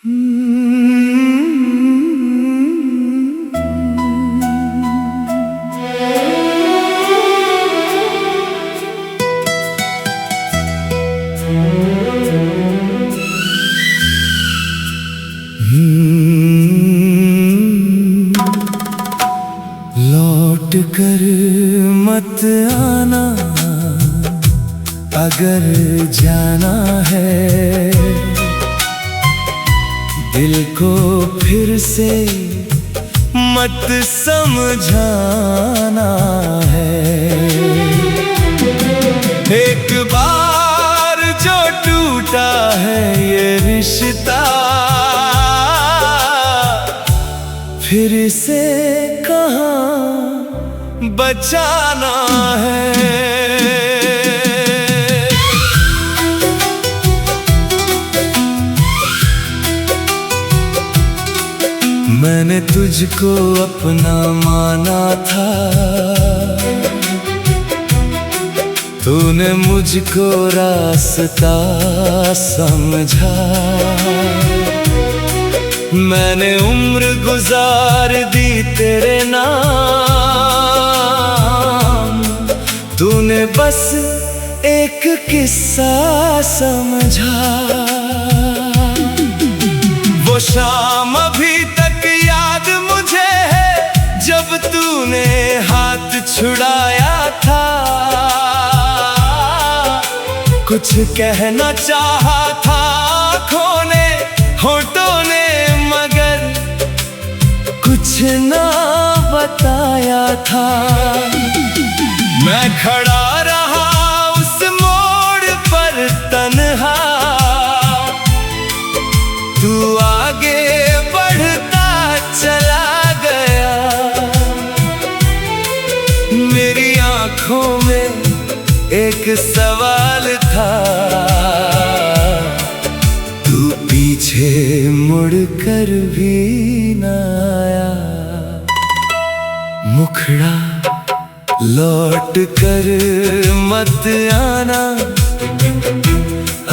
लौट कर मत आना अगर जाना है, दिल को फिर से मत समझाना है। एक बार जो टूटा है ये रिश्ता, फिर से कहाँ बचाना है। मैंने तुझको अपना माना था, तूने मुझको रास्ता समझा। मैंने उम्र गुजार दी तेरे नाम, तूने बस एक किस्सा समझा। वो शाम अभी तक याद मुझे है जब तूने हाथ छुड़ाया था। कुछ कहना चाहा था आँखों ने होठों ने, मगर कुछ ना बताया था। मैं खड़ा रहा उस मोड़ पर तन्हा, तू आगे बढ़ता चला गया। मेरी आँखों में एक सवाल था, तू पीछे मुड़ कर भी न आया। मुखड़ा लौट कर मत आना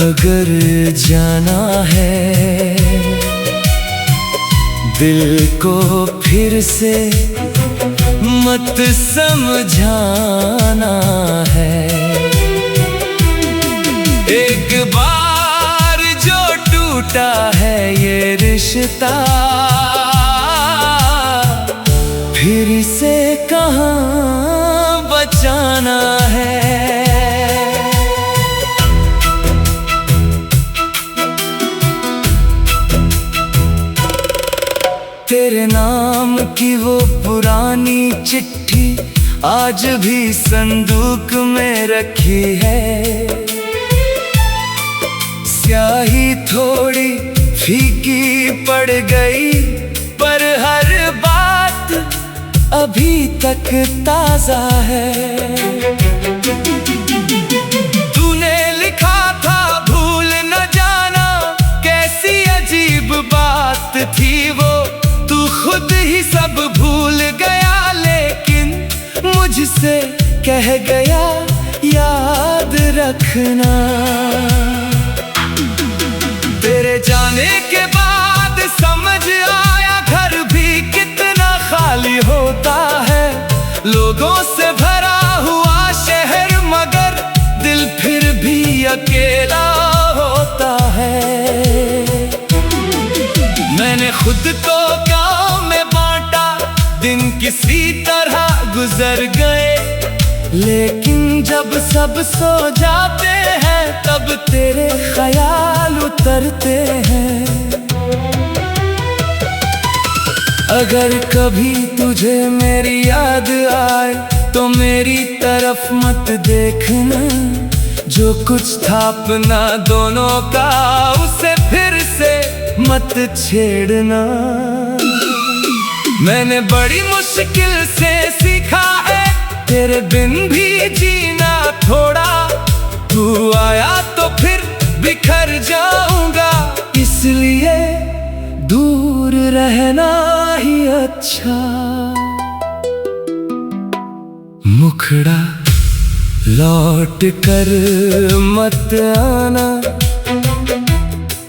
अगर जाना है, दिल को फिर से मत समझाना है। एक बार जो टूटा है ये रिश्ता, फिर से कहाँ बचाना है। तेरे नाम की वो पुरानी चिट्ठी आज भी संदूक में रखी है। स्याही थोड़ी फीकी पड़ गई पर हर बात अभी तक ताजा है। तूने लिखा था भूल न जाना, कैसी अजीब बात थी वो। तू खुद ही सब भूल गया लेकिन मुझसे कह गया याद रखना। तेरे जाने के बाद समझ आया घर भी कितना खाली होता है। लोगों से भरा हुआ शहर मगर दिल फिर भी अकेला होता है। मैंने खुद को गाँव में बांटा, दिन किसी तरह गुजर गए, लेकिन जब सब सो जाते हैं तब तेरे ख्याल उतरते हैं। अगर कभी तुझे मेरी याद आए तो मेरी तरफ मत देखना। जो कुछ था अपना दोनों का उसे फिर से मत छेड़ना। मैंने बड़ी मुश्किल से सीखा है तेरे बिन भी जीना थोड़ा। तू आया तो फिर बिखर जाऊंगा, इसलिए दूर रहना ही अच्छा। मुखड़ा लौट कर मत आना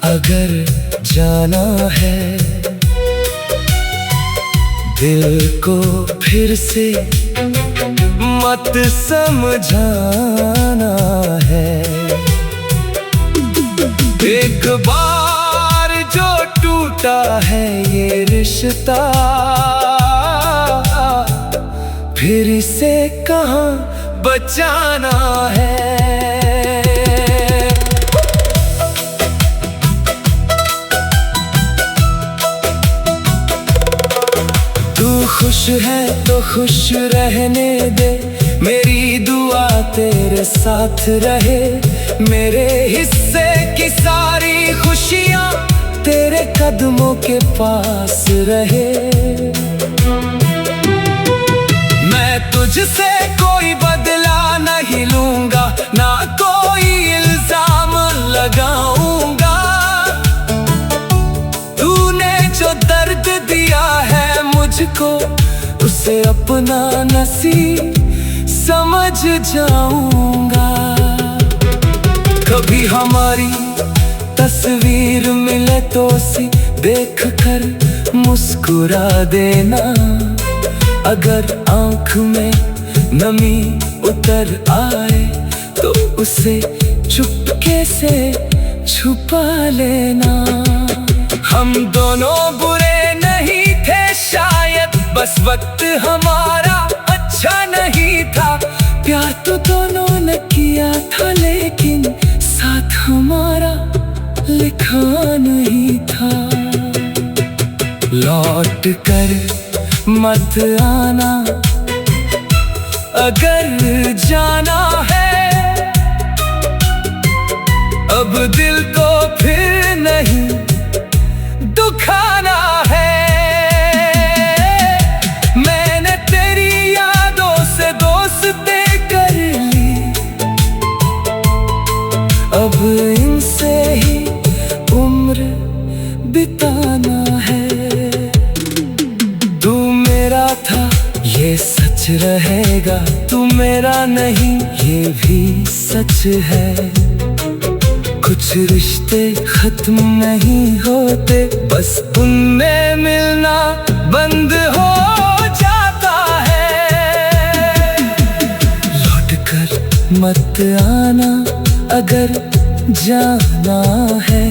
अगर जाना है, दिल को फिर से मत समझाना है। एक बार जो टूटा है ये रिश्ता, फिर इसे कहाँ बचाना है। तू खुश है तो खुश रहने दे, मेरी दुआ तेरे साथ रहे। मेरे हिस्से की सारी खुशियाँ तेरे कदमों के पास रहे। मैं तुझसे कोई बदला नहीं लूंगा, ना कोई इल्जाम लगाऊंगा। तूने जो दर्द दिया है मुझको, उसे अपना नसीब समझ जाऊंगा। कभी हमारी तस्वीर मिले तो उसे देख कर मुस्कुरा देना। अगर आँख में नमी उतर आए तो उसे चुपके से छुपा लेना। हम दोनों बुरे नहीं थे शायद, बस वक्त हमारा अच्छा नहीं था। प्यार तो दोनों ने किया था, लेकिन साथ हमारा लिखा नहीं था। लौट कर मत आना अगर जाना है, अब दिल को फिर नहीं दुखाना है। मैंने तेरी यादों से दोस्ती कर ली, अब इनसे ही उम्र बिताना है। तू मेरा था ये सच रहेगा, तू मेरा नहीं ये भी सच है। कुछ रिश्ते खत्म नहीं होते, बस उनमें मिलना बंद हो जाता है। लौट कर मत आना अगर जाना है,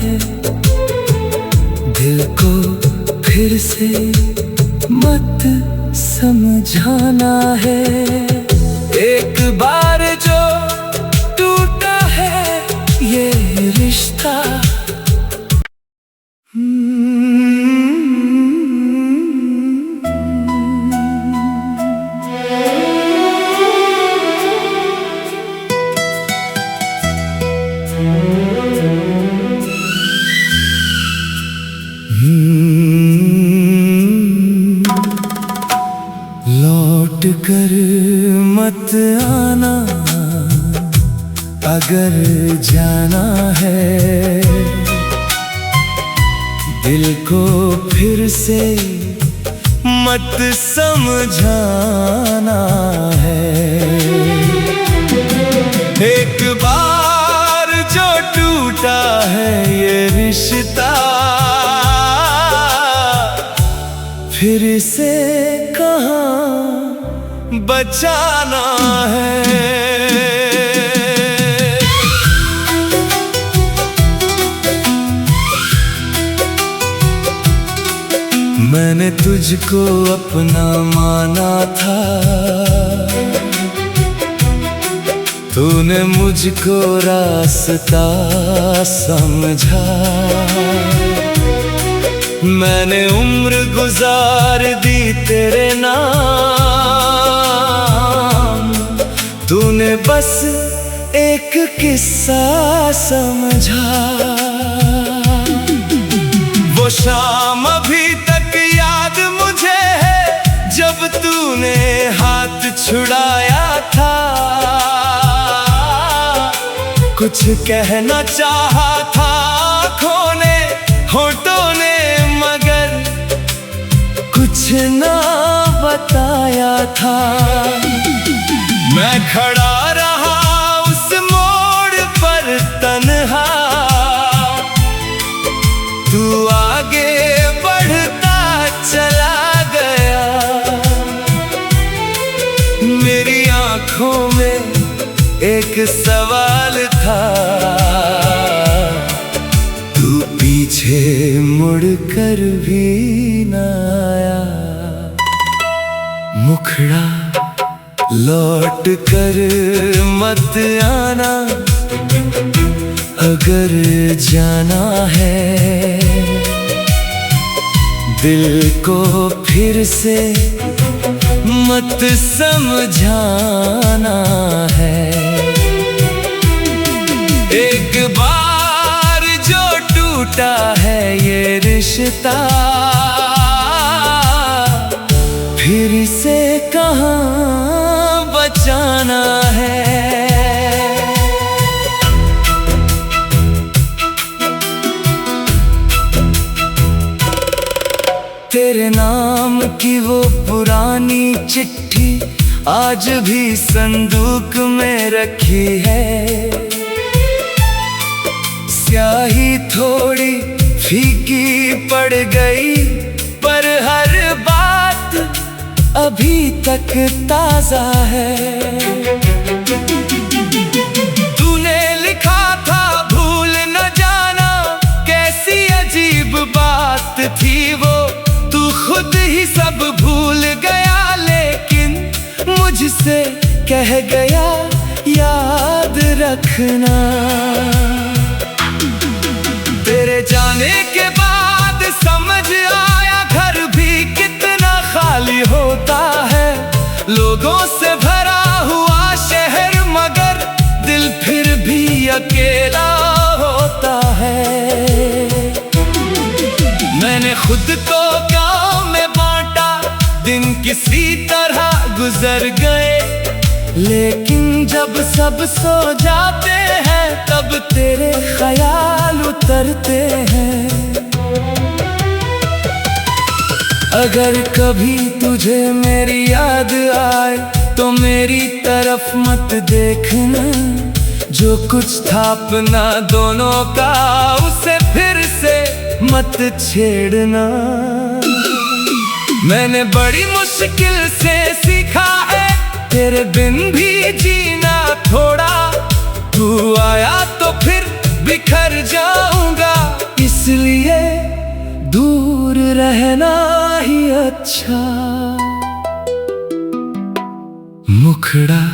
दिल को फिर से मत समझाना है। एक बार जो टूटा है ये रिश्ता, लौट कर मत आना अगर जाना है, दिल को फिर से मत समझाना है। एक बार जो टूटा है ये रिश्ता, फिर इसे कहाँ बचाना है। मैंने तुझको अपना माना था, तूने मुझको रास्ता समझा। मैंने उम्र गुजार दी तेरे नाम, तूने बस एक किस्सा समझा। वो शाम अभी तक याद मुझे है जब तूने हाथ छुड़ाया था। कुछ कहना चाहा था आँखों ने, होठों ने, मगर कुछ ना बताया था। मैं खड़ा रहा उस मोड़ पर तन्हा, तू आगे बढ़ता चला गया। मेरी आंखों में एक सवाल था, तू पीछे मुड़कर भी न आया। मुखड़ा लौट कर मत आना, अगर जाना है। दिल को फिर से मत समझाना है। एक बार जो टूटा है ये रिश्ता, फिर से कहाँ बचाना है। तेरे नाम की वो पुरानी चिट्ठी आज भी संदूक में रखी है। स्याही थोड़ी फीकी पड़ गई, पर हर बात अभी तक ताजा है। तूने लिखा था भूल न जाना, कैसी अजीब बात थी वो। तू खुद ही सब भूल गया, लेकिन मुझसे कह गया याद रखना। तेरे जाने के बाद समझ आया घर भी कितना खाली होता है। लोगों से भरा हुआ शहर, मगर दिल फिर भी अकेला होता है। मैंने खुद को गाँव में बांटा, दिन किसी तरह गुजर गए। लेकिन जब सब सो जाते हैं, तब तेरे ख्याल उतरते हैं। अगर कभी तुझे मेरी याद आए, तो मेरी तरफ मत देखना। जो कुछ था अपना दोनों का, उसे फिर से मत छेड़ना। मैंने बड़ी मुश्किल से सीखा है तेरे बिन भी जीना थोड़ा। तू आया तो फिर बिखर जाऊंगा, इसलिए दूर रहना ही अच्छा। मुखड़ा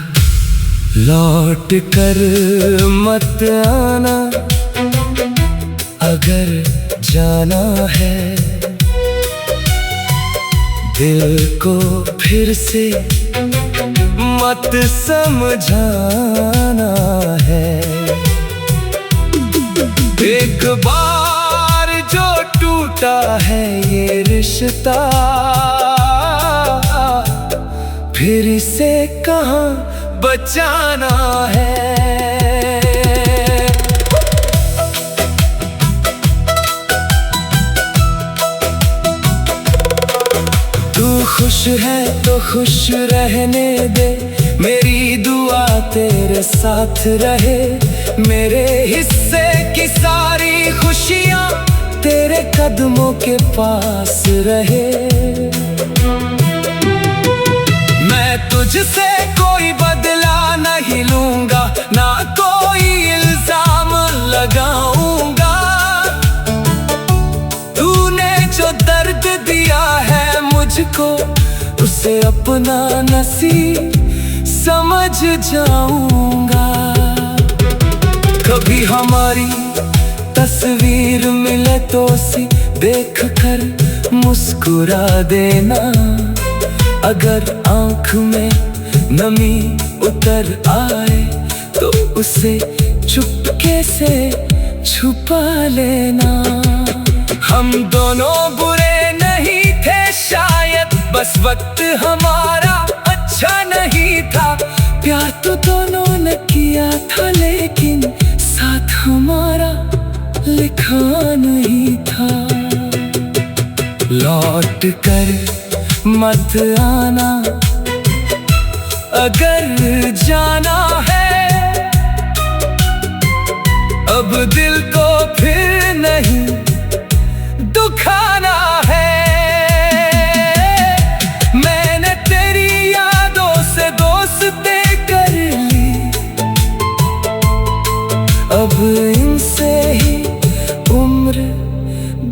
लौट कर मत आना, अगर जाना है। दिल को फिर से मत समझाना है। एक बार जो टूटा है ये रिश्ता, फिर इसे कहाँ बचाना है। खुश है तो खुश रहने दे, मेरी दुआ तेरे साथ रहे। मेरे हिस्से की सारी खुशियाँ तेरे कदमों के पास रहे। मैं तुझसे कोई बदला नहीं लूंगा, ना कोई इल्जाम लगाऊंगा। तूने जो दर्द दिया है मुझको, उसे अपना नसीब समझ जाऊंगा। कभी हमारी तस्वीर मिले तो उसे देख कर मुस्कुरा देना। अगर आँख में नमी उतर आए तो उसे चुपके से छुपा लेना। हम दोनों बुरे नहीं थे शायद, बस वक्त हमारा अच्छा नहीं था। प्यार तो दोनों ने किया था, लेकिन साथ हमारा लिखा नहीं था। लौट कर मत आना, अगर जाना है। अब दिल को फिर नहीं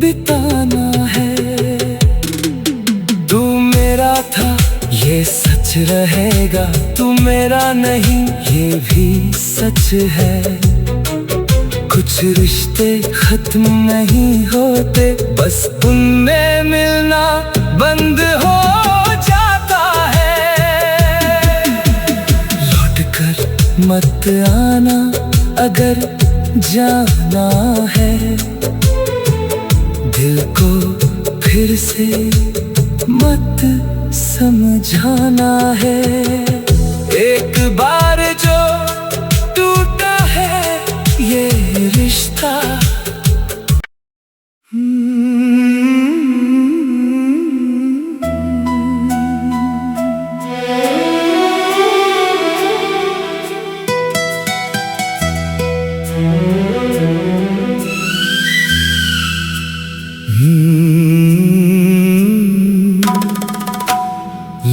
बिताना है। तू मेरा था ये सच रहेगा, तू मेरा नहीं ये भी सच है। कुछ रिश्ते खत्म नहीं होते, बस उनमें मिलना बंद हो जाता है। लौट कर मत आना अगर जाना है, दिल को फिर से मत समझाना है। एक बार जो टूटा है ये रिश्ता,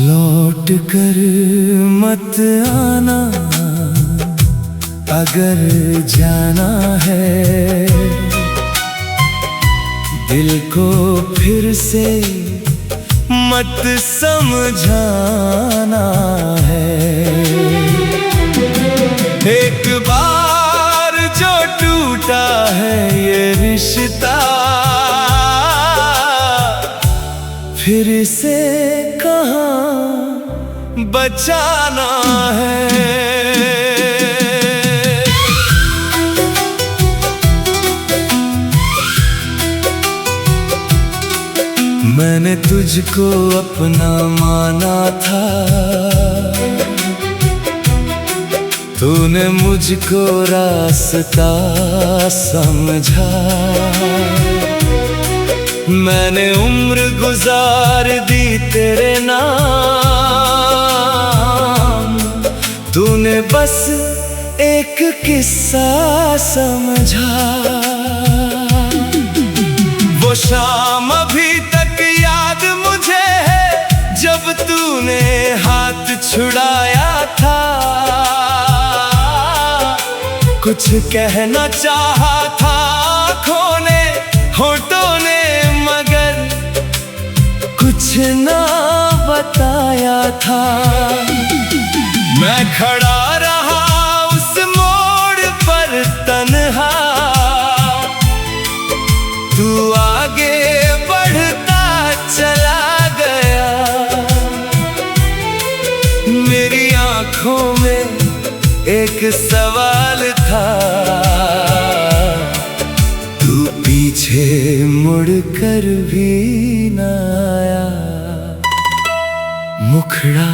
लौट कर मत आना अगर जाना है, दिल को फिर से मत समझाना है। एक बार जो टूटा है ये रिश्ता, फिर से कहाँ बचाना है। मैंने तुझको अपना माना था, तूने मुझको रास्ता समझा। मैंने उम्र गुजार दी तेरे नाम, तूने बस एक किस्सा समझा। वो शाम अभी तक याद मुझे है जब तूने हाथ छुड़ाया था। कुछ कहना चाहा था आँखों ने होठों ने, मगर कुछ ना बताया था। मैं खड़ा रहा उस मोड़ पर तन्हा, तू आगे बढ़ता चला गया। मेरी आँखों में एक सवाल था, तू पीछे मुड़ कर भी न आया। मुखड़ा